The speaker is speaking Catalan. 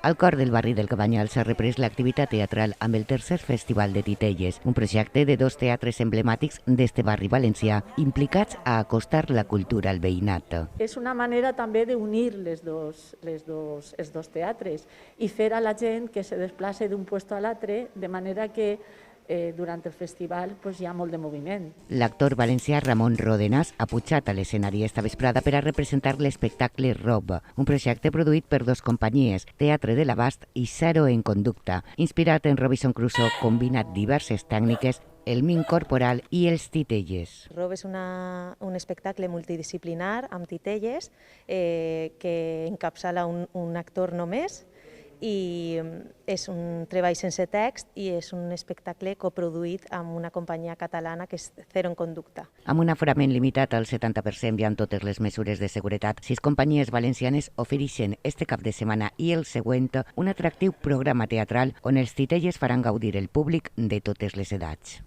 Al cor del barri del Cabanyal s'ha reprès l'activitat teatral amb el tercer Festival de Titelles, un projecte de 2 teatres emblemàtics d'este barri valencià implicats a acostar la cultura al veïnat. És una manera també d'unir els dos teatres i fer a la gent que se desplace d'un lloc a l'altre, de manera que durant el festival hi ha molt de moviment. L'actor valencià Ramon Rodenàs ha pujat a l'escenari esta vesprada per a representar l'espectacle Rob, un projecte produït per 2 companyies, Teatre de l'Abast i Zero en Conducta. Inspirat en Robinson Crusoe, combinat diverses tècniques, el mim corporal i els titelles. Rob és un espectacle multidisciplinar amb titelles que encapçala un actor només, i és un treball sense text i és un espectacle coproduït amb una companyia catalana que és Zero en Conducta. Amb un aforament limitat al 70% i amb totes les mesures de seguretat, 6 companyies valencianes ofereixen este cap de setmana i el següent un atractiu programa teatral on els titelles faran gaudir el públic de totes les edats.